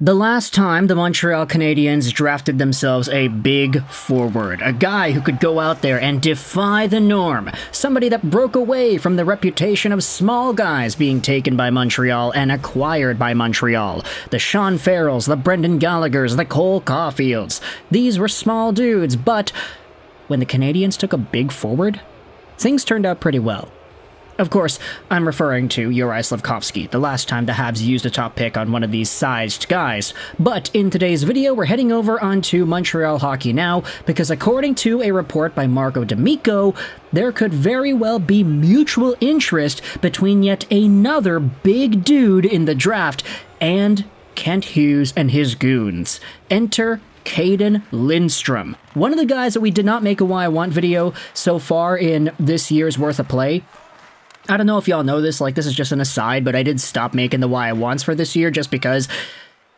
The last time the Montreal Canadiens drafted themselves a big forward, a guy who could go out there and defy the norm, somebody that broke away from the reputation of small guys being taken by Montreal and acquired by Montreal. The Sean Farrells, the Brendan Gallaghers, the Cole Caulfields. These were small dudes, but when the Canadiens took a big forward, things turned out pretty well. Of course, I'm referring to Juraj Slafkovsky, the last time the Habs used a top pick on one of these sized guys. But in today's video, we're heading over onto Montreal Hockey Now, because according to a report by Marco D'Amico, there could very well be mutual interest between yet another big dude in the draft and Kent Hughes and his goons. Enter Cayden Lindstrom. One of the guys that we did not make a Why I Want video so far in this year's worth of play. I don't know if y'all know this, this is just an aside, but I did stop making the Why I Wants for this year just because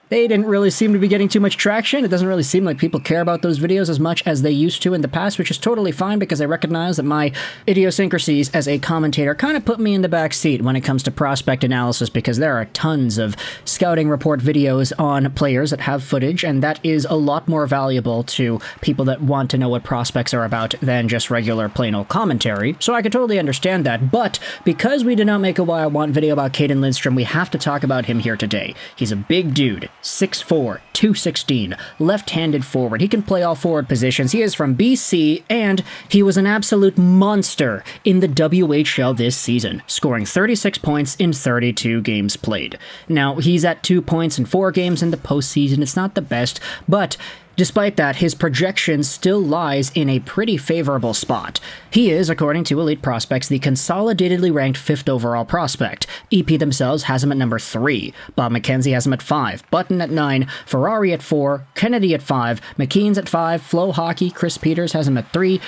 they didn't really seem to be getting too much traction. It doesn't really seem like people care about those videos as much as they used to in the past, which is totally fine because I recognize that my idiosyncrasies as a commentator kind of put me in the back seat when it comes to prospect analysis, because there are tons of scouting report videos on players that have footage, and that is a lot more valuable to people that want to know what prospects are about than just regular plain old commentary. So I could totally understand that, but because we did not make a Why I Want video about Cayden Lindstrom, we have to talk about him here today. He's a big dude. 6'4", 216, left-handed forward. He can play all forward positions. He is from BC, and he was an absolute monster in the WHL this season, scoring 36 points in 32 games played. Now, he's at 2 points in 4 games in the postseason. It's not the best, but despite that, his projection still lies in a pretty favorable spot. He is, according to Elite Prospects, the consolidatedly ranked 5th overall prospect. EP themselves has him at number 3. Bob McKenzie has him at 5. Button at 9. Ferrari at 4. Kennedy at 5. McKean's at 5. Flow Hockey, Chris Peters has him at 3.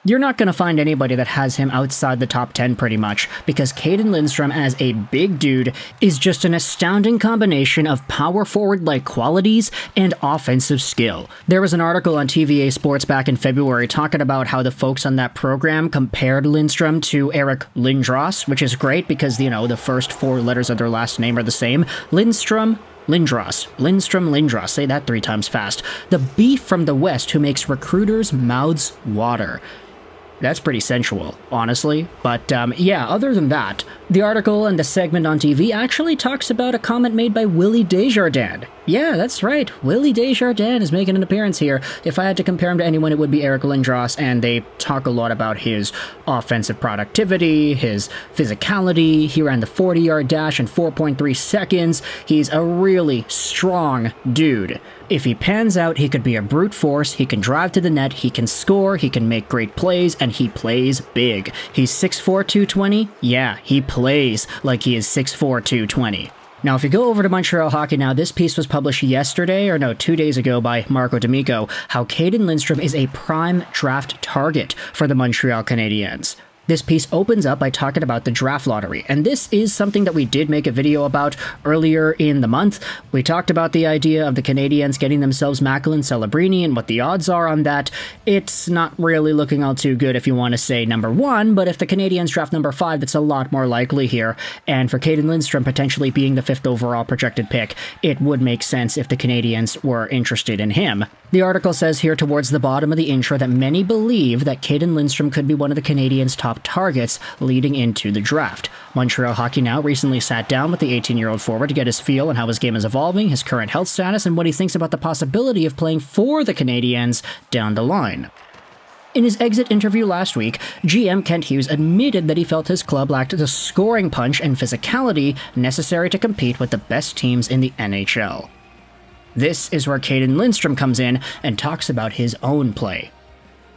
You're not going to find anybody that has him outside the top 10 pretty much, because Cayden Lindstrom as a big dude is just an astounding combination of power forward-like qualities and offensive skill. There was an article on TVA Sports back in February talking about how the folks on that program compared Lindstrom to Eric Lindros, which is great because, the first 4 letters of their last name are the same. Lindstrom, Lindros, say that 3 times fast. The beef from the West who makes recruiters' mouths water. That's pretty sensual, honestly. But yeah, other than that, the article and the segment on TV actually talks about a comment made by Willie Desjardins. Yeah, that's right. Willie Desjardins is making an appearance here. If I had to compare him to anyone, it would be Eric Lindros, and they talk a lot about his offensive productivity, his physicality. He ran the 40-yard dash in 4.3 seconds. He's a really strong dude. If he pans out, he could be a brute force, he can drive to the net, he can score, he can make great plays, and he plays big. He's 6'4", 220? Yeah, he plays like he is 6'4", 220. Now, if you go over to Montreal Hockey Now, this piece was published 2 days ago by Marco D'Amico, how Cayden Lindstrom is a prime draft target for the Montreal Canadiens. This piece opens up by talking about the draft lottery, and this is something that we did make a video about earlier in the month. We talked about the idea of the Canadiens getting themselves Macklin, Celebrini, and what the odds are on that. It's not really looking all too good if you want to say number 1, but if the Canadiens draft number 5, that's a lot more likely here. And for Cayden Lindstrom potentially being the 5th overall projected pick, it would make sense if the Canadiens were interested in him. The article says here towards the bottom of the intro that many believe that Cayden Lindstrom could be one of the Canadiens' top targets leading into the draft. Montreal Hockey Now recently sat down with the 18-year-old forward to get his feel on how his game is evolving, his current health status, and what he thinks about the possibility of playing for the Canadiens down the line. In his exit interview last week, GM Kent Hughes admitted that he felt his club lacked the scoring punch and physicality necessary to compete with the best teams in the NHL. This is where Cayden Lindstrom comes in and talks about his own play.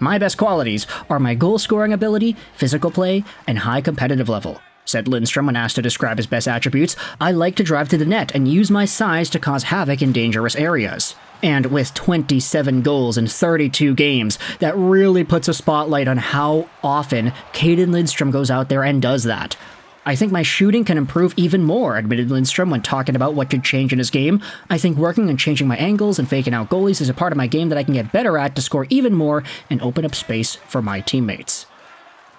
My best qualities are my goal-scoring ability, physical play, and high competitive level, said Lindstrom when asked to describe his best attributes. I like to drive to the net and use my size to cause havoc in dangerous areas. And with 27 goals in 32 games, that really puts a spotlight on how often Cayden Lindstrom goes out there and does that. I think my shooting can improve even more, admitted Lindstrom when talking about what could change in his game. I think working on changing my angles and faking out goalies is a part of my game that I can get better at to score even more and open up space for my teammates.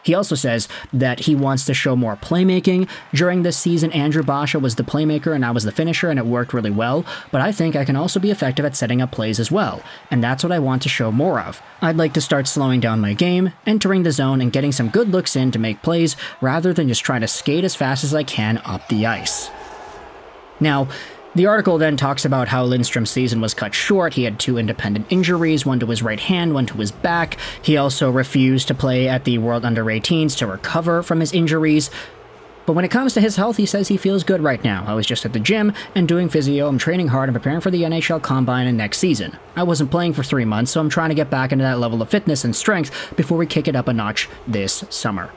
He also says that he wants to show more playmaking. During this season, Andrew Basha was the playmaker and I was the finisher, and it worked really well, but I think I can also be effective at setting up plays as well, and that's what I want to show more of. I'd like to start slowing down my game, entering the zone, and getting some good looks in to make plays, rather than just trying to skate as fast as I can up the ice. Now, the article then talks about how Lindstrom's season was cut short. He had 2 independent injuries, one to his right hand, one to his back. He also refused to play at the World Under-18s to recover from his injuries. But when it comes to his health, he says he feels good right now. I was just at the gym and doing physio. I'm training hard and preparing for the NHL Combine and next season. I wasn't playing for 3 months, so I'm trying to get back into that level of fitness and strength before we kick it up a notch this summer.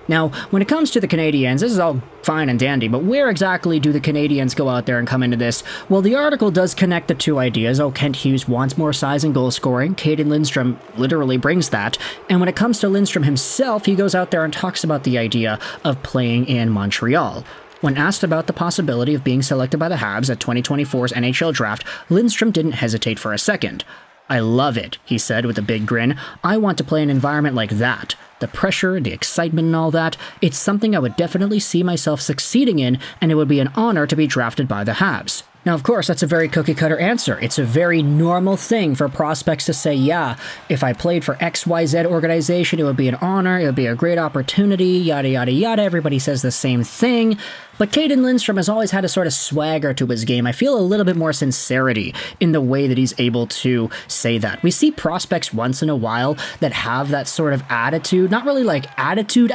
Now, when it comes to the Canadiens, this is all fine and dandy, but where exactly do the Canadiens go out there and come into this? Well, the article does connect the two ideas. Oh, Kent Hughes wants more size and goal scoring. Cayden Lindstrom literally brings that. And when it comes to Lindstrom himself, he goes out there and talks about the idea of playing in Montreal. When asked about the possibility of being selected by the Habs at 2024's NHL Draft, Lindstrom didn't hesitate for a second. I love it, he said with a big grin. I want to play in an environment like that. The pressure, the excitement and all that, it's something I would definitely see myself succeeding in, and it would be an honor to be drafted by the Habs. Now, of course, that's a very cookie-cutter answer. It's a very normal thing for prospects to say, yeah, if I played for XYZ organization, it would be an honor, it would be a great opportunity, yada, yada, yada. Everybody says the same thing. But Cayden Lindstrom has always had a sort of swagger to his game. I feel a little bit more sincerity in the way that he's able to say that. We see prospects once in a while that have that sort of attitude, not really like attitude,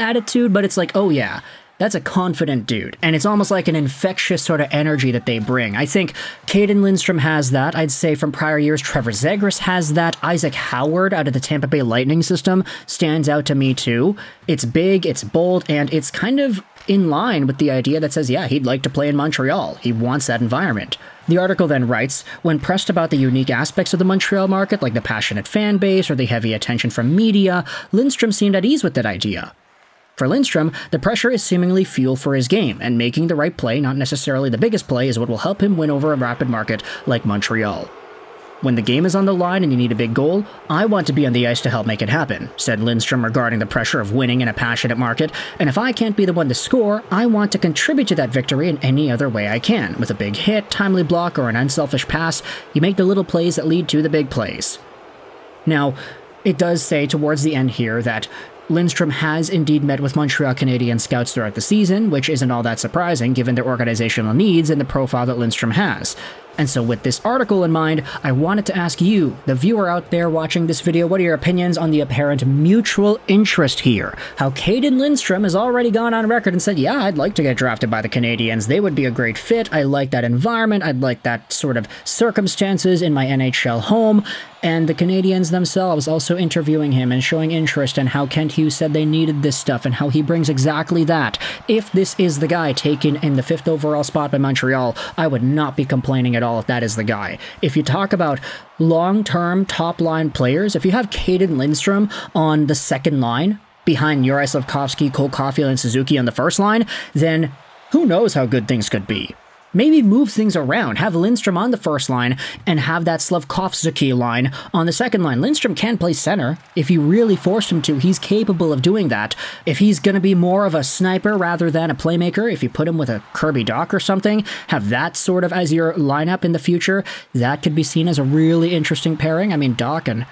but it's like, oh yeah, that's a confident dude, and it's almost like an infectious sort of energy that they bring. I think Cayden Lindstrom has that. I'd say from prior years, Trevor Zegras has that. Isaac Howard out of the Tampa Bay Lightning system stands out to me too. It's big, it's bold, and it's kind of in line with the idea that says, yeah, he'd like to play in Montreal. He wants that environment. The article then writes, when pressed about the unique aspects of the Montreal market, like the passionate fan base or the heavy attention from media, Lindstrom seemed at ease with that idea. For Lindstrom, the pressure is seemingly fuel for his game, and making the right play, not necessarily the biggest play, is what will help him win over a rapid market like Montreal. When the game is on the line and you need a big goal, I want to be on the ice to help make it happen, said Lindstrom regarding the pressure of winning in a passionate market, and if I can't be the one to score, I want to contribute to that victory in any other way I can. With a big hit, timely block, or an unselfish pass, you make the little plays that lead to the big plays. Now, it does say towards the end here that Lindstrom has indeed met with Montreal Canadiens scouts throughout the season, which isn't all that surprising given their organizational needs and the profile that Lindstrom has. And so with this article in mind, I wanted to ask you, the viewer out there watching this video, what are your opinions on the apparent mutual interest here? How Cayden Lindstrom has already gone on record and said, yeah, I'd like to get drafted by the Canadiens. They would be a great fit. I like that environment. I'd like that sort of circumstances in my NHL home. And the Canadiens themselves also interviewing him and showing interest in how Kent Hughes said they needed this stuff and how he brings exactly that. If this is the guy taken in the 5th overall spot by Montreal, I would not be complaining at all if that is the guy. If you talk about long-term top-line players, if you have Cayden Lindstrom on the second line, behind Juraj Slafkovsky, Cole Caulfield, and Suzuki on the first line, then who knows how good things could be. Maybe move things around, have Lindstrom on the first line, and have that Slafkovsky line on the second line. Lindstrom can play center. If you really forced him to, he's capable of doing that. If he's going to be more of a sniper rather than a playmaker, if you put him with a Kirby Dach or something, have that sort of as your lineup in the future, that could be seen as a really interesting pairing. I mean, Dach and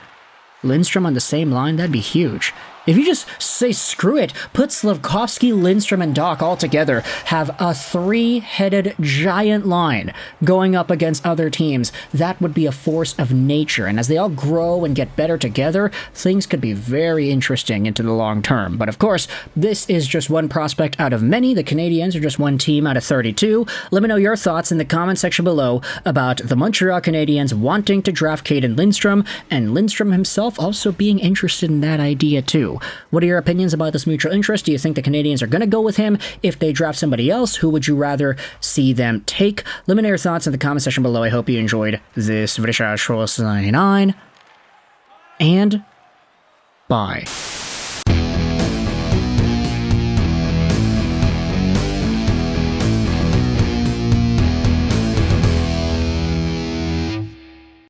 Lindstrom on the same line, that'd be huge. If you just say, screw it, put Slafkovsky, Lindstrom, and Dach all together, have a 3-headed giant line going up against other teams, that would be a force of nature. And as they all grow and get better together, things could be very interesting into the long term. But of course, this is just one prospect out of many. The Canadiens are just one team out of 32. Let me know your thoughts in the comment section below about the Montreal Canadiens wanting to draft Cayden Lindstrom, and Lindstrom himself also being interested in that idea too. What are your opinions about this mutual interest? Do you think the Canadiens are going to go with him? If they draft somebody else, who would you rather see them take? Let me know your thoughts in the comment section below. I hope you enjoyed this video. And bye.